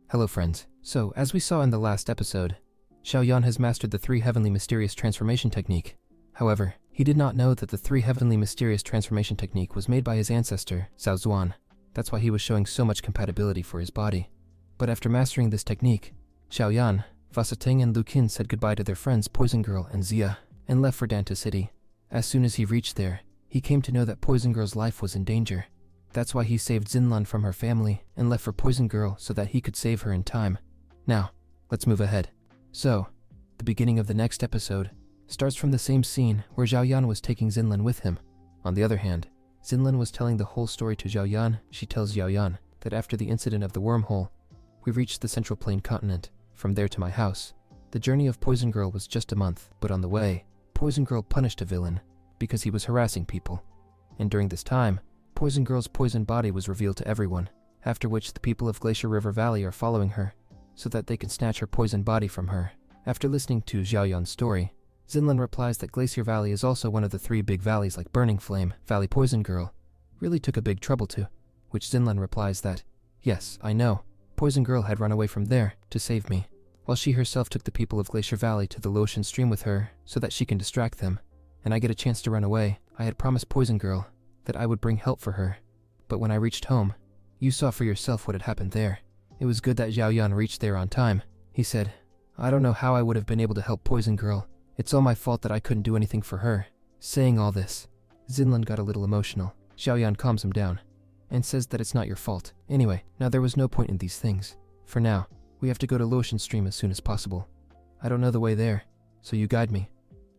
Hello friends. So, as we saw in the last episode, Xiaoyan has mastered the 3 heavenly mysterious transformation technique. However, he did not know that the 3 heavenly mysterious transformation technique was made by his ancestor, Zhao Zuan. That's why he was showing so much compatibility for his body. But after mastering this technique, Xiaoyan, Vasating and Lu Qin said goodbye to their friends Poison Girl and Xia, and left for Danta City. As soon as he reached there, he came to know that Poison Girl's life was in danger. That's why he saved Xinlan from her family and left for Poison Girl so that he could save her in time. Now, let's move ahead. So, the beginning of the next episode starts from the same scene where Xiaoyan was taking Xinlan with him. On the other hand, Xinlan was telling the whole story to Xiaoyan. She tells Xiaoyan that after the incident of the wormhole, we reached the Central Plain continent. From there to my house. The journey of Poison Girl was just a month, but on the way, Poison Girl punished a villain because he was harassing people. And during this time, Poison Girl's poison body was revealed to everyone, after which the people of Glacier River Valley are following her so that they can snatch her poison body from her. After listening to Xiaoyan's story, Xinlan replies that Glacier Valley is also one of the 3 big valleys like Burning Flame. Valley Poison Girl really took a big trouble to, which Xinlan replies that, yes, I know, Poison Girl had run away from there to save me, while she herself took the people of Glacier Valley to the Lotion Stream with her so that she can distract them, and I get a chance to run away. I had promised Poison Girl that I would bring help for her, but when I reached home, you saw for yourself what had happened there. It was good that Xiaoyan reached there on time. He said, I don't know how I would have been able to help Poison Girl. It's all my fault that I couldn't do anything for her. Saying all this, Xinlan got a little emotional. Xiaoyan calms him down and says that it's not your fault. Anyway, now there was no point in these things. For now, we have to go to Lotion Stream as soon as possible. I don't know the way there, so you guide me.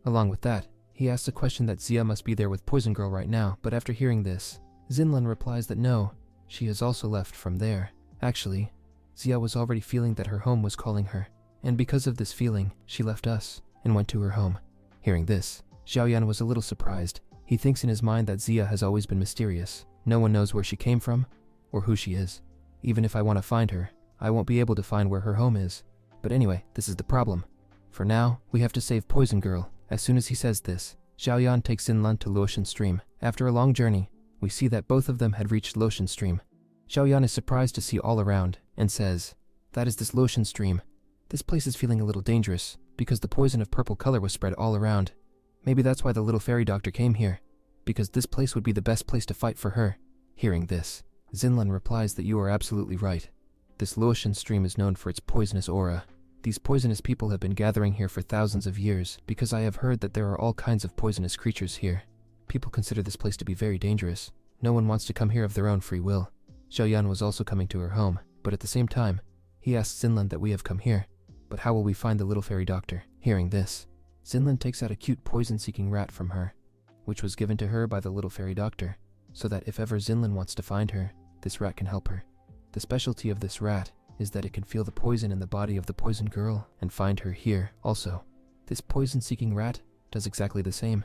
Along with that, he asks a question that Xia must be there with Poison Girl right now, but after hearing this, Xinlan replies that no, she has also left from there. Actually, Xia was already feeling that her home was calling her, and because of this feeling, she left us and went to her home. Hearing this, Xiaoyan was a little surprised. He thinks in his mind that Xia has always been mysterious. No one knows where she came from or who she is. Even if I want to find her, I won't be able to find where her home is. But anyway, this is the problem. For now, we have to save Poison Girl. As soon as he says this, Xiaoyan takes Xinlan to Lotion Stream. After a long journey, we see that both of them had reached Lotion Stream. Xiaoyan is surprised to see all around and says, that is this Lotion Stream. This place is feeling a little dangerous because the poison of purple color was spread all around. Maybe that's why the little fairy doctor came here, because this place would be the best place to fight for her. Hearing this, Xinlan replies that you are absolutely right. This Lotion Stream is known for its poisonous aura. These poisonous people have been gathering here for thousands of years because I have heard that there are all kinds of poisonous creatures here. People consider this place to be very dangerous. No one wants to come here of their own free will. Xiaoyan was also coming to her home, but at the same time, he asks Xinlan that we have come here. But how will we find the little fairy doctor? Hearing this, Xinlan takes out a cute poison-seeking rat from her, which was given to her by the little fairy doctor, so that if ever Xinlan wants to find her, this rat can help her. The specialty of this rat is that it can feel the poison in the body of the Poison Girl and find her here. Also, this poison-seeking rat does exactly the same,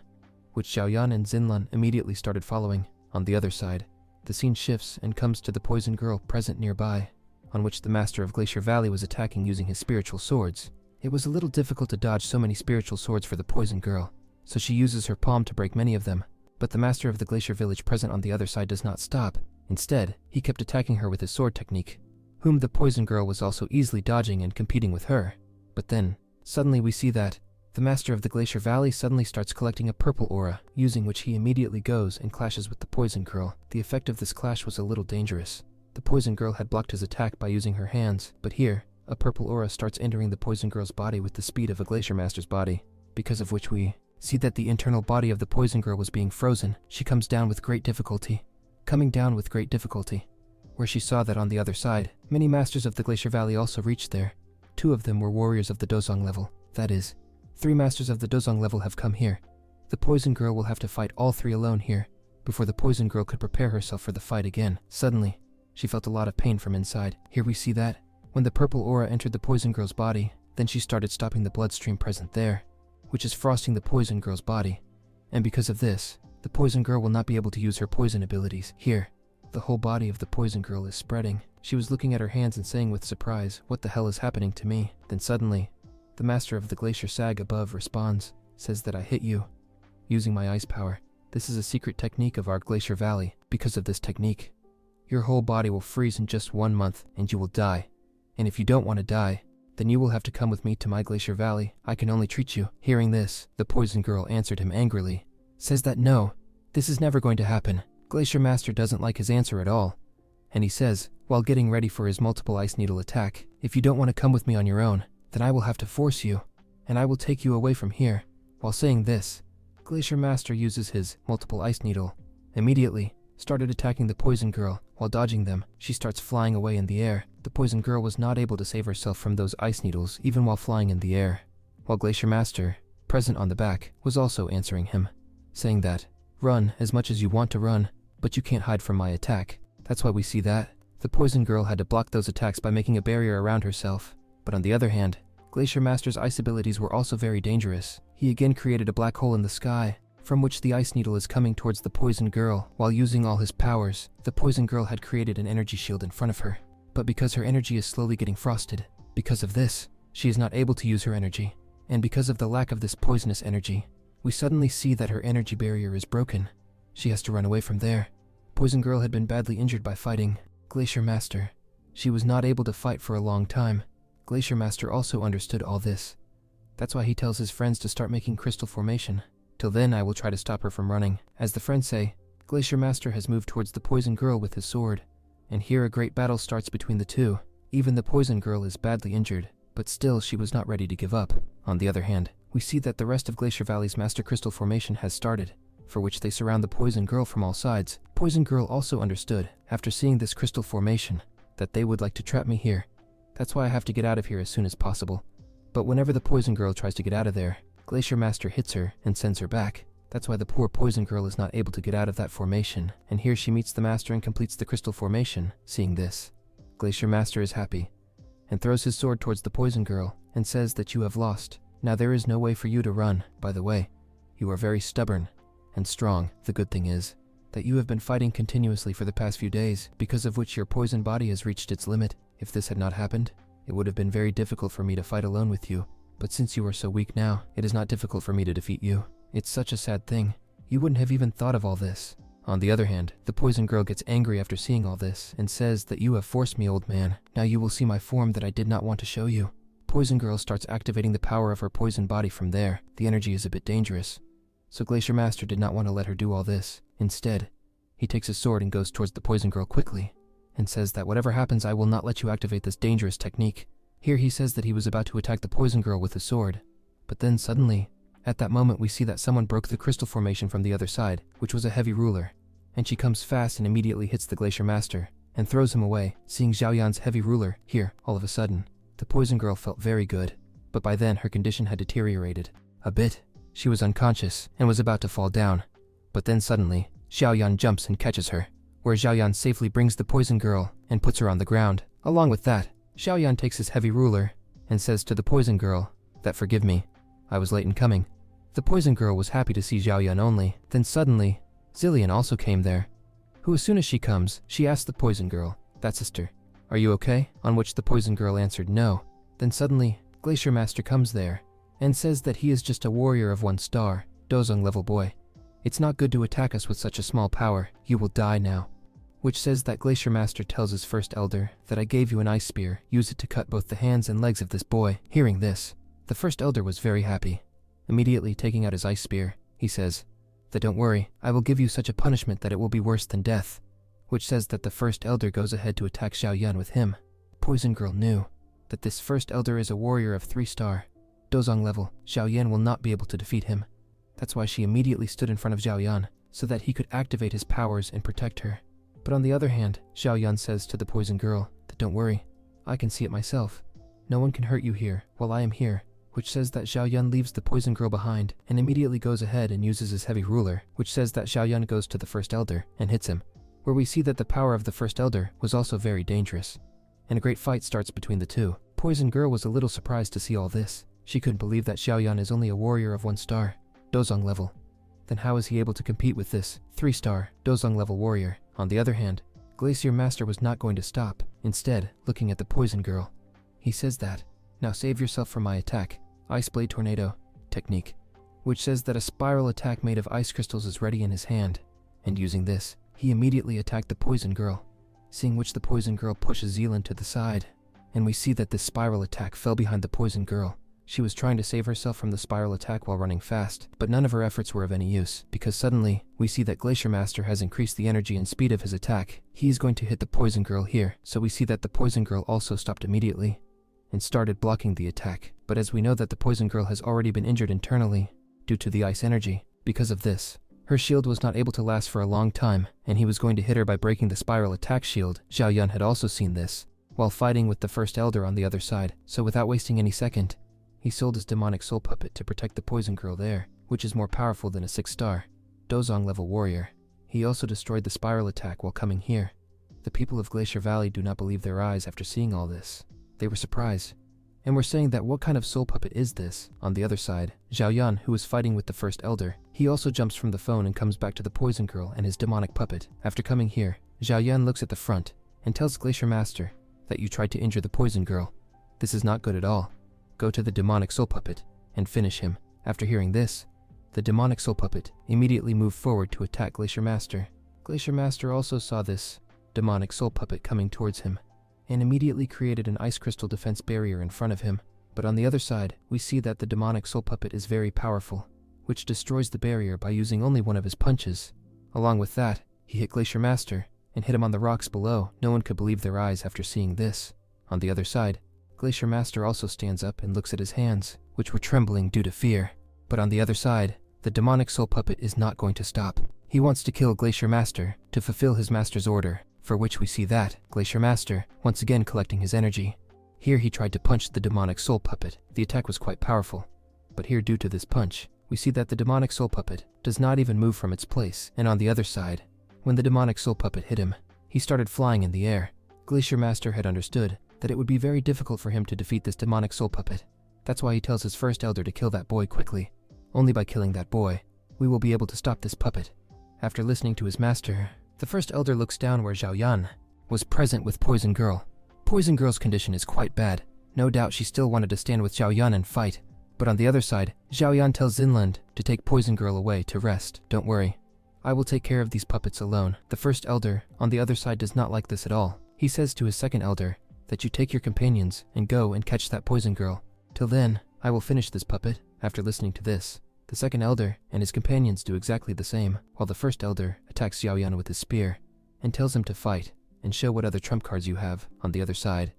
which Xiaoyan and Xinlan immediately started following. On the other side, the scene shifts and comes to the Poison Girl present nearby, on which the Master of Glacier Valley was attacking using his spiritual swords. It was a little difficult to dodge so many spiritual swords for the Poison Girl, so she uses her palm to break many of them, but the Master of the Glacier Village present on the other side does not stop. Instead, he kept attacking her with his sword technique, whom the Poison Girl was also easily dodging and competing with her. But then, suddenly we see that the Master of the Glacier Valley suddenly starts collecting a purple aura, using which he immediately goes and clashes with the Poison Girl. The effect of this clash was a little dangerous. The Poison Girl had blocked his attack by using her hands, but here, a purple aura starts entering the Poison Girl's body with the speed of a Glacier Master's body, because of which we see that the internal body of the Poison Girl was being frozen. She comes down with great difficulty, where she saw that on the other side, many Masters of the Glacier Valley also reached there. 2 of them were warriors of the Dozong level. That is, 3 Masters of the Dozong level have come here. The Poison Girl will have to fight all 3 alone here, before the Poison Girl could prepare herself for the fight again. Suddenly, she felt a lot of pain from inside. Here we see that, when the purple aura entered the Poison Girl's body, then she started stopping the bloodstream present there, which is frosting the Poison Girl's body. And because of this, the Poison Girl will not be able to use her poison abilities. Here, the whole body of the Poison Girl is spreading. She was looking at her hands and saying with surprise, what the hell is happening to me? Then suddenly, the Master of the Glacier Sag above responds, says that I hit you, using my ice power. This is a secret technique of our Glacier Valley. Because of this technique, your whole body will freeze in just 1 month and you will die. and if you don't want to die, then you will have to come with me to my Glacier Valley. I can only treat you." Hearing this, the Poison Girl answered him angrily, says that no, this is never going to happen. Glacier Master doesn't like his answer at all, and he says, while getting ready for his multiple ice needle attack, "If you don't want to come with me on your own, then I will have to force you, and I will take you away from here." While saying this, Glacier Master uses his multiple ice needle, immediately started attacking the Poison Girl. While dodging them, she starts flying away in the air. The Poison Girl was not able to save herself from those ice needles even while flying in the air, while Glacier Master, present on the back, was also answering him, saying that, "Run as much as you want to run, but you can't hide from my attack." That's why we see that the Poison Girl had to block those attacks by making a barrier around herself. But on the other hand, Glacier Master's ice abilities were also very dangerous. He again created a black hole in the sky, from which the ice needle is coming towards the Poison Girl. While using all his powers, the Poison Girl had created an energy shield in front of her. But because her energy is slowly getting frosted, because of this, she is not able to use her energy. And because of the lack of this poisonous energy, we suddenly see that her energy barrier is broken. She has to run away from there. Poison Girl had been badly injured by fighting Glacier Master. She was not able to fight for a long time. Glacier Master also understood all this. That's why he tells his friends to start making crystal formation. "Till then, I will try to stop her from running." As the friends say, Glacier Master has moved towards the Poison Girl with his sword, and here a great battle starts between the two. Even the Poison Girl is badly injured, but still she was not ready to give up. On the other hand, we see that the rest of Glacier Valley's Master Crystal Formation has started, for which they surround the Poison Girl from all sides. Poison Girl also understood, after seeing this crystal formation, that they would like to trap me here. That's why I have to get out of here as soon as possible. But whenever the Poison Girl tries to get out of there, Glacier Master hits her and sends her back. That's why the poor Poison Girl is not able to get out of that formation, and here she meets the Master and completes the crystal formation. Seeing this, Glacier Master is happy, and throws his sword towards the Poison Girl, and says that you have lost. Now there is no way for you to run, by the way. You are very stubborn and strong. The good thing is that you have been fighting continuously for the past few days, because of which your poison body has reached its limit. If this had not happened, it would have been very difficult for me to fight alone with you. But since you are so weak now, it is not difficult for me to defeat you. It's such a sad thing. You wouldn't have even thought of all this. On the other hand, the Poison Girl gets angry after seeing all this, and says that you have forced me, old man. Now you will see my form that I did not want to show you. Poison Girl starts activating the power of her poison body from there. The energy is a bit dangerous, so Glacier Master did not want to let her do all this. Instead, he takes his sword and goes towards the Poison Girl quickly, and says that whatever happens, I will not let you activate this dangerous technique. Here he says that he was about to attack the Poison Girl with his sword, but then suddenly, at that moment we see that someone broke the crystal formation from the other side, which was a heavy ruler, and she comes fast and immediately hits the Glacier Master, and throws him away. Seeing Zhao Yan's heavy ruler here, all of a sudden, the Poison Girl felt very good, but by then her condition had deteriorated a bit. She was unconscious and was about to fall down, but then suddenly, Zhao Yan jumps and catches her, where Zhao Yan safely brings the Poison Girl and puts her on the ground. Along with that, Zhao Yan takes his heavy ruler and says to the Poison Girl that forgive me, I was late in coming. The Poison Girl was happy to see Zhao Yan only. Then suddenly, Zillion also came there, who as soon as she comes, she asks the Poison Girl, that sister, are you okay? On which the Poison Girl answered no. Then suddenly, Glacier Master comes there and says that he is just a warrior of 1 star, Dozong level boy. It's not good to attack us with such a small power, you will die now. Which says that Glacier Master tells his first elder that I gave you an ice spear, use it to cut both the hands and legs of this boy. Hearing this, the first elder was very happy. Immediately taking out his ice spear, he says that don't worry, I will give you such a punishment that it will be worse than death. Which says that the first elder goes ahead to attack Zhao Yan with him. Poison Girl knew that this first elder is a warrior of 3 star, Dozong level. Zhao Yan will not be able to defeat him. That's why she immediately stood in front of Zhao Yan, so that he could activate his powers and protect her. But on the other hand, Zhao Yan says to the Poison Girl that don't worry, I can see it myself. No one can hurt you here while I am here. Which says that Zhao Yan leaves the Poison Girl behind and immediately goes ahead and uses his heavy ruler, which says that Zhao Yan goes to the first elder and hits him, where we see that the power of the first elder was also very dangerous, and a great fight starts between the two. Poison Girl was a little surprised to see all this. She couldn't believe that Zhao Yan is only a warrior of 1 star, Dozong level. Then how is he able to compete with this 3 star, Dozong level warrior? On the other hand, Glacier Master was not going to stop. Instead, looking at the Poison Girl, he says that, now save yourself from my attack, Ice Blade Tornado technique, which says that a spiral attack made of ice crystals is ready in his hand, and using this, he immediately attacked the Poison Girl, seeing which the Poison Girl pushes Zealand to the side, and we see that this spiral attack fell behind the poison girl. She was trying to save herself from the spiral attack while running fast, but none of her efforts were of any use, because suddenly, we see that Glacier Master has increased the energy and speed of his attack. He is going to hit the poison girl here, so we see that the poison girl also stopped immediately and started blocking the attack. But as we know that the poison girl has already been injured internally due to the ice energy, because of this, her shield was not able to last for a long time, and he was going to hit her by breaking the spiral attack shield. Zhao Yun had also seen this while fighting with the first elder on the other side, so without wasting any second, he sold his demonic soul puppet to protect the poison girl there, which is more powerful than a 6-star Dozong level warrior. He also destroyed the spiral attack while coming here. The people of Glacier Valley do not believe their eyes after seeing all this. They were surprised, and were saying that what kind of soul puppet is this? On the other side, Zhao Yun, who was fighting with the first elder, he also jumps from the phone and comes back to the poison girl and his demonic puppet. After coming here, Zhao Yun looks at the front and tells Glacier Master that you tried to injure the poison girl. This is not good at all. Go to the demonic soul puppet and finish him. After hearing this, the demonic soul puppet immediately moved forward to attack Glacier Master. Glacier Master also saw this demonic soul puppet coming towards him and immediately created an ice crystal defense barrier in front of him. But on the other side, we see that the demonic soul puppet is very powerful, which destroys the barrier by using only one of his punches. Along with that, he hit Glacier Master and hit him on the rocks below. No one could believe their eyes after seeing this. On the other side, Glacier Master also stands up and looks at his hands, which were trembling due to fear. But on the other side, the demonic soul puppet is not going to stop. He wants to kill Glacier Master to fulfill his master's order, for which we see that Glacier Master once again collecting his energy. Here he tried to punch the demonic soul puppet. The attack was quite powerful, but here due to this punch, we see that the demonic soul puppet does not even move from its place. And on the other side, when the demonic soul puppet hit him, he started flying in the air. Glacier Master had understood that it would be very difficult for him to defeat this demonic soul puppet. That's why he tells his first elder to kill that boy quickly. Only by killing that boy, we will be able to stop this puppet. After listening to his master, the first elder looks down where Zhao Yan was present with Poison Girl. Poison Girl's condition is quite bad. No doubt she still wanted to stand with Zhao Yan and fight. But on the other side, Zhao Yan tells Zinland to take Poison Girl away to rest. Don't worry, I will take care of these puppets alone. The first elder on the other side does not like this at all. He says to his second elder that you take your companions and go and catch that Poison Girl. Till then, I will finish this puppet. After listening to this, the second elder and his companions do exactly the same, while the first elder attacks Xiao Yan with his spear and tells him to fight and show what other trump cards you have. On the other side,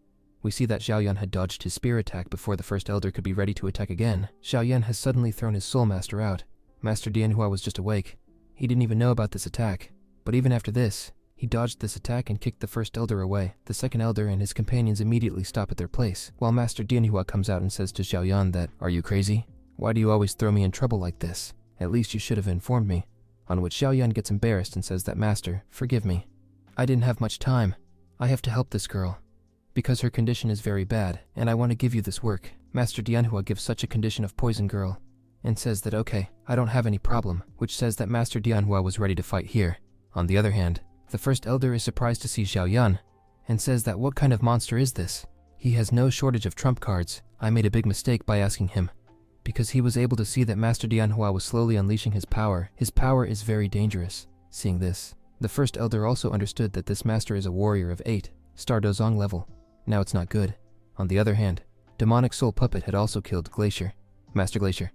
we see that Xiao Yan had dodged his spear attack before the first elder could be ready to attack again. Xiao Yan has suddenly thrown his soul master out. Master Dianhua was just awake. He didn't even know about this attack, but even after this, he dodged this attack and kicked the first elder away. The second elder and his companions immediately stop at their place, while Master Dianhua comes out and says to Xiao Yan that, "Are you crazy? Why do you always throw me in trouble like this? At least you should have informed me." On which Xiao Yan gets embarrassed and says that, "Master, forgive me. I didn't have much time. I have to help this girl, because her condition is very bad, and I want to give you this work." Master Dianhua gives such a condition of Poison Girl, and says that okay, I don't have any problem, which says that Master Dianhua was ready to fight here. On the other hand, the first elder is surprised to see Xiao Yan, and says that what kind of monster is this? He has no shortage of trump cards. I made a big mistake by asking him, because he was able to see that Master Dianhua was slowly unleashing his power. His power is very dangerous. Seeing this, the first elder also understood that this master is a warrior of 8-star Dozong level. Now it's not good. On the other hand, Demonic Soul Puppet had also killed Master Glacier.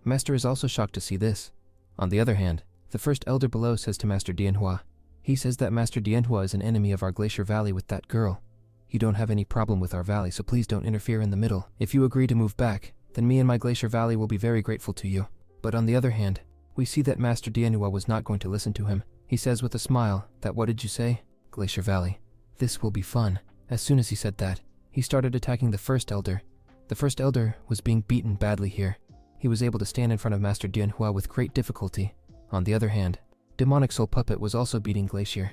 Master is also shocked to see this. On the other hand, the first elder below says to Master Dianhua, he says that Master Dianhua is an enemy of our Glacier Valley with that girl. You don't have any problem with our valley, so please don't interfere in the middle. If you agree to move back, then me and my Glacier Valley will be very grateful to you. But on the other hand, we see that Master Dianhua was not going to listen to him. He says with a smile that, "What did you say? Glacier Valley. This will be fun." As soon as he said that, he started attacking the first elder. The first elder was being beaten badly here. He was able to stand in front of Master Dianhua with great difficulty. On the other hand, Demonic Soul Puppet was also beating Glacier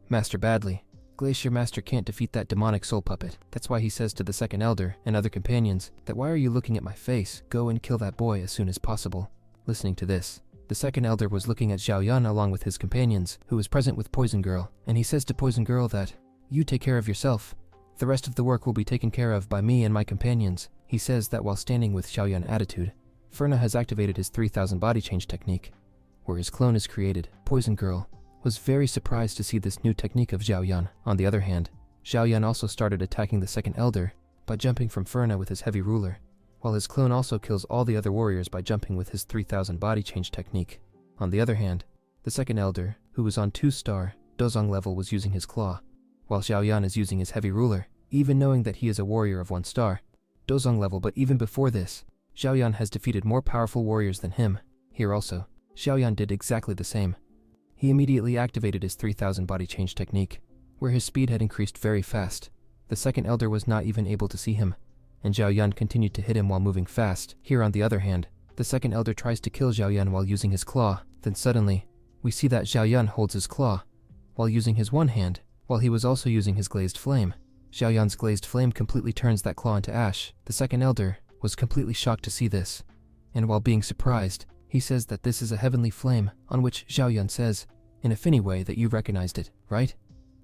Master badly. Glacier Master can't defeat that Demonic Soul Puppet. That's why he says to the second elder and other companions that, "Why are you looking at my face? Go and kill that boy as soon as possible." Listening to this, the second elder was looking at Xiao Yan along with his companions, who was present with Poison Girl, and he says to Poison Girl that, "You take care of yourself. The rest of the work will be taken care of by me and my companions." He says that while standing with Xiao Yan attitude, Ferna has activated his 3000 body change technique, where his clone is created. Poison Girl was very surprised to see this new technique of Xiao Yan. On the other hand, Xiaoyan also started attacking the second elder by jumping from Furna with his heavy ruler, while his clone also kills all the other warriors by jumping with his 3000 body change technique. On the other hand, the second elder, who was on 2-star Dozong level, was using his claw, while Xiaoyan is using his heavy ruler, even knowing that he is a warrior of 1-star Dozong level. But even before this, Xiaoyan has defeated more powerful warriors than him. Here also, Xiaoyan did exactly the same. He immediately activated his 3000 body change technique, where his speed had increased very fast. The second elder was not even able to see him, and Xiaoyan continued to hit him while moving fast. Here on the other hand, the second elder tries to kill Xiaoyan while using his claw. Then suddenly, we see that Xiaoyan holds his claw while using his one hand, while he was also using his glazed flame. Xiaoyan's glazed flame completely turns that claw into ash. The second elder was completely shocked to see this, and while being surprised, he says that this is a heavenly flame, on which Xiaoyan says, in a funny way, that you recognized it, right?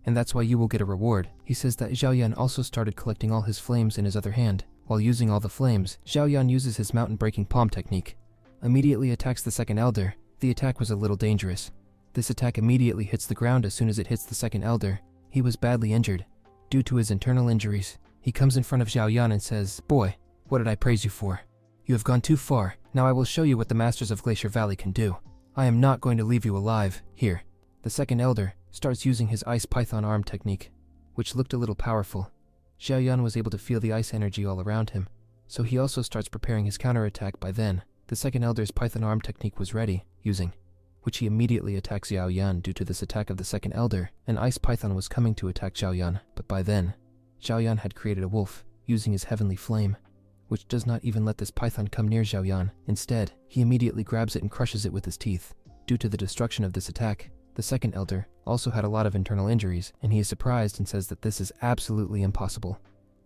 And that's why you will get a reward. He says that Xiaoyan also started collecting all his flames in his other hand. While using all the flames, Xiaoyan uses his mountain breaking palm technique, immediately attacks the second elder. The attack was a little dangerous. This attack immediately hits the ground as soon as it hits the second elder. He was badly injured due to his internal injuries. He comes in front of Xiaoyan and says, "Boy, what did I praise you for? You have gone too far. Now I will show you what the Masters of Glacier Valley can do. I am not going to leave you alive." Here, the second elder starts using his ice python arm technique, which looked a little powerful. Xiaoyan was able to feel the ice energy all around him, so he also starts preparing his counterattack. By then, the second elder's python arm technique was ready, which he immediately attacks Xiaoyan. Due to this attack of the second elder, an ice python was coming to attack Xiaoyan, but by then, Xiaoyan had created a wolf using his heavenly flame, which does not even let this python come near Xiaoyan. Instead, he immediately grabs it and crushes it with his teeth. Due to the destruction of this attack, the second elder also had a lot of internal injuries, and he is surprised and says that this is absolutely impossible.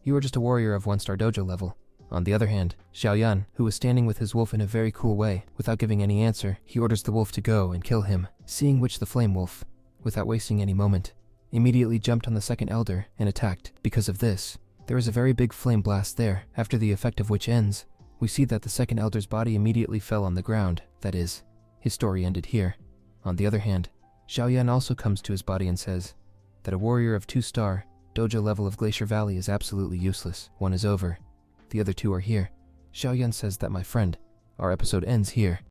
You are just a warrior of 1-star dojo level. On the other hand, Xiaoyan, who was standing with his wolf in a very cool way, without giving any answer, he orders the wolf to go and kill him, seeing which the flame wolf, without wasting any moment, immediately jumped on the second elder and attacked. Because of this, there is a very big flame blast there, after the effect of which ends. We see that the second elder's body immediately fell on the ground. That is, his story ended here. On the other hand, Xiaoyan also comes to his body and says that a warrior of 2-star dojo level of Glacier Valley is absolutely useless. One is over. The other two are here. Xiaoyan says that, my friend, our episode ends here.